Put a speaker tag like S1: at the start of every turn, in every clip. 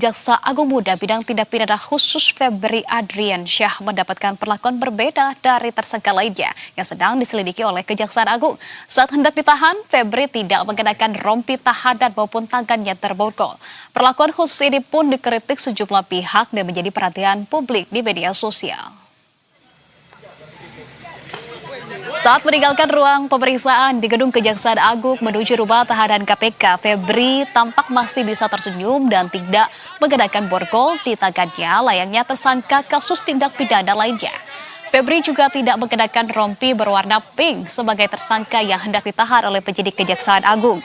S1: Jaksa Agung Muda Bidang Tindak Pidana Khusus Febri Adriansyah mendapatkan perlakuan berbeda dari tersangka lainnya yang sedang diselidiki oleh Kejaksaan Agung. Saat hendak ditahan, Febri tidak mengenakan rompi tahanan maupun tangannya terborgol. Perlakuan khusus ini pun dikritik sejumlah pihak dan menjadi perhatian publik di media sosial. Saat meninggalkan ruang pemeriksaan di gedung Kejaksaan Agung menuju rumah tahanan KPK, Febri tampak masih bisa tersenyum dan tidak mengenakan borgol di tangannya layaknya tersangka kasus tindak pidana lainnya. Febri juga tidak mengenakan rompi berwarna pink sebagai tersangka yang hendak ditahan oleh penyidik Kejaksaan Agung.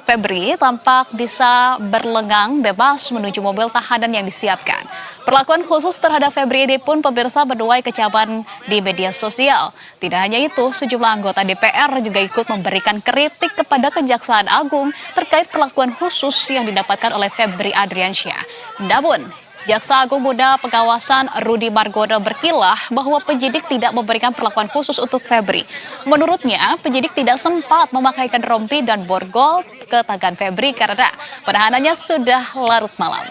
S1: Febri tampak bisa berlengang bebas menuju mobil tahanan yang disiapkan. Perlakuan khusus terhadap Febri ini pun pemirsa menuai kecaman di media sosial. Tidak hanya itu, sejumlah anggota DPR juga ikut memberikan kritik kepada Kejaksaan Agung terkait perlakuan khusus yang didapatkan oleh Febri Adriansyah. Namun, Jaksa Agung Muda Pengawasan Rudi Margono berkilah bahwa penyidik tidak memberikan perlakuan khusus untuk Febri. Menurutnya, penyidik tidak sempat memakaikan rompi dan borgol ke tangan Febri karena penahanannya sudah larut malam.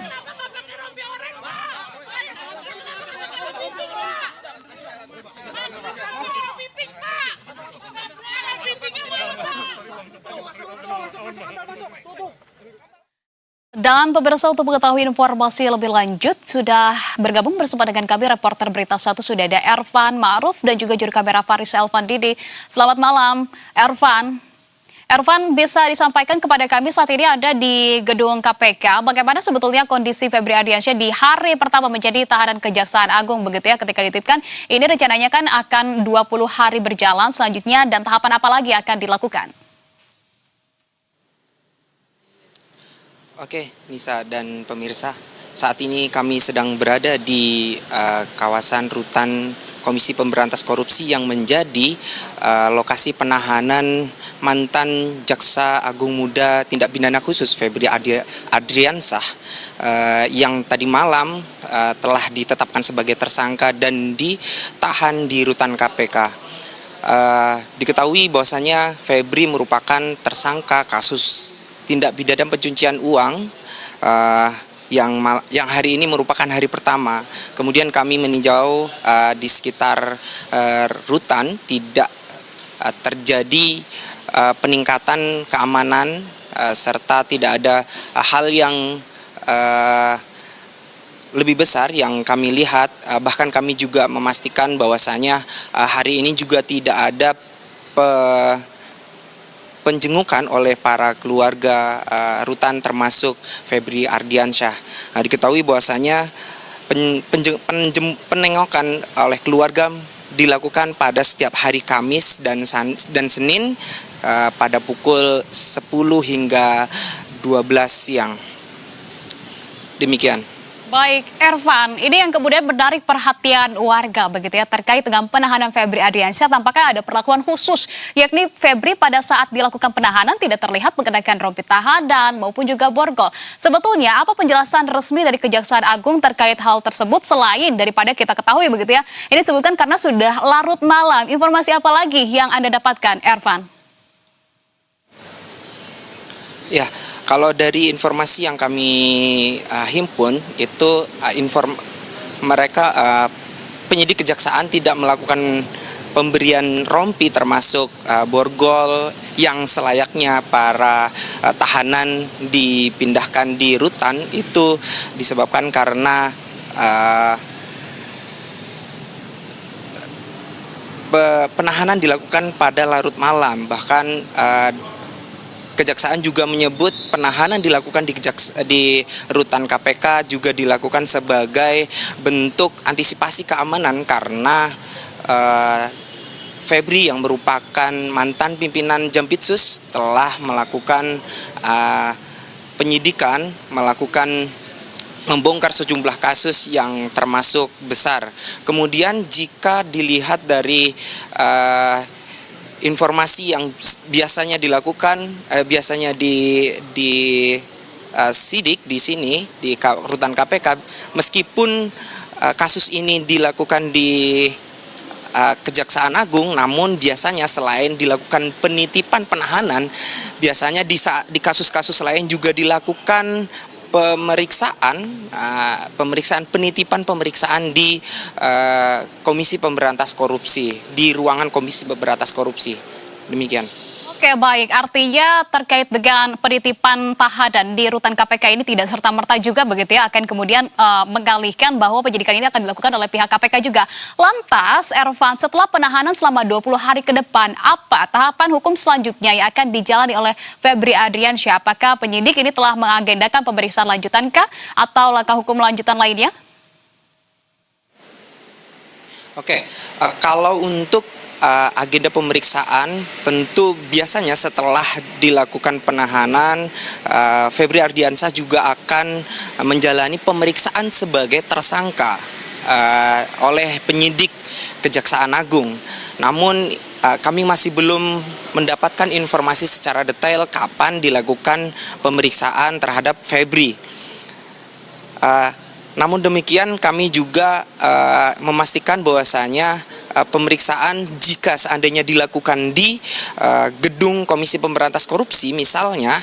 S1: Dan pemirsa, untuk mengetahui informasi lebih lanjut sudah bergabung bersama dengan kami reporter Berita 1 sudah ada Ervan Ma'ruf dan juga juru kamera Faris Elvan Didi. Selamat malam Ervan. Ervan, bisa disampaikan kepada kami saat ini ada di gedung KPK. Bagaimana sebetulnya kondisi Febri Adriansyah di hari pertama menjadi tahanan Kejaksaan Agung begitu ya ketika dititipkan. Ini rencananya kan akan 20 hari berjalan selanjutnya dan tahapan apa lagi akan dilakukan?
S2: Oke, Nisa dan pemirsa, saat ini kami sedang berada di kawasan rutan Komisi Pemberantas Korupsi yang menjadi lokasi penahanan mantan Jaksa Agung Muda Tindak Pidana Khusus Febri Adriansyah yang tadi malam telah ditetapkan sebagai tersangka dan ditahan di rutan KPK. Diketahui bahwasanya Febri merupakan tersangka kasus tindak pidana pencucian uang yang hari ini merupakan hari pertama. Kemudian kami meninjau di sekitar rutan tidak terjadi peningkatan keamanan serta tidak ada hal yang lebih besar yang kami lihat. Bahkan kami juga memastikan bahwasanya hari ini juga tidak ada penjengukan oleh para keluarga rutan termasuk Febri Adriansyah. Diketahui bahwasanya penengokan oleh keluarga dilakukan pada setiap hari Kamis dan Senin pada pukul 10 hingga 12 siang. Demikian.
S1: Baik, Ervan, ini yang kemudian menarik perhatian warga begitu ya terkait dengan penahanan Febri Adriansyah. Tampaknya ada perlakuan khusus, yakni Febri pada saat dilakukan penahanan tidak terlihat mengenakan rompi tahanan maupun juga borgol. Sebetulnya apa penjelasan resmi dari Kejaksaan Agung terkait hal tersebut selain daripada kita ketahui begitu ya? Ini disebutkan karena sudah larut malam. Informasi apa lagi yang Anda dapatkan, Ervan?
S2: Ya, kalau dari informasi yang kami himpun itu penyidik kejaksaan tidak melakukan pemberian rompi termasuk borgol yang selayaknya para tahanan dipindahkan di rutan. Itu disebabkan karena penahanan dilakukan pada larut malam. Bahkan Kejaksaan juga menyebut penahanan dilakukan di rutan KPK juga dilakukan sebagai bentuk antisipasi keamanan karena Febri yang merupakan mantan pimpinan Jampitsus telah melakukan penyidikan, membongkar sejumlah kasus yang termasuk besar. Kemudian jika dilihat dari informasi yang biasanya dilakukan, sidik di sini di rutan KPK, meskipun kasus ini dilakukan di Kejaksaan Agung, namun biasanya selain dilakukan penitipan penahanan, biasanya di kasus-kasus lain juga dilakukan pemeriksaan penitipan pemeriksaan di Komisi Pemberantas Korupsi, di ruangan Komisi Pemberantas Korupsi. Demikian.
S1: Oke, baik. Artinya terkait dengan penitipan tahanan di rutan KPK ini tidak serta-merta juga begitu ya, akan kemudian mengalihkan bahwa penyidikan ini akan dilakukan oleh pihak KPK juga. Lantas, Ervan, setelah penahanan selama 20 hari ke depan, apa tahapan hukum selanjutnya yang akan dijalani oleh Febri Adriansyah? Apakah penyidik ini telah mengagendakan pemeriksaan lanjutankah atau langkah hukum lanjutan lainnya?
S2: Oke, kalau untuk agenda pemeriksaan, tentu biasanya setelah dilakukan penahanan, Febri Ardiansyah juga akan menjalani pemeriksaan sebagai tersangka oleh penyidik Kejaksaan Agung. Namun kami masih belum mendapatkan informasi secara detail kapan dilakukan pemeriksaan terhadap Febri. Namun demikian kami juga memastikan bahwasanya pemeriksaan jika seandainya dilakukan di gedung Komisi Pemberantas Korupsi, misalnya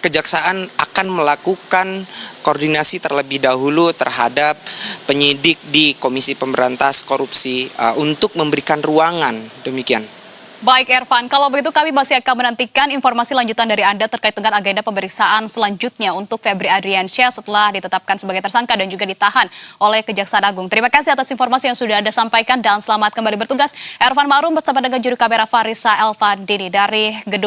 S2: Kejaksaan akan melakukan koordinasi terlebih dahulu terhadap penyidik di Komisi Pemberantas Korupsi untuk memberikan ruangan, demikian.
S1: Baik, Ervan, kalau begitu kami masih akan menantikan informasi lanjutan dari Anda terkait dengan agenda pemeriksaan selanjutnya untuk Febri Adriansyah setelah ditetapkan sebagai tersangka dan juga ditahan oleh Kejaksaan Agung. Terima kasih atas informasi yang sudah Anda sampaikan dan selamat kembali bertugas. Ervan Ma'ruf bersama dengan juru kamera Farisa Elvandini dari gedung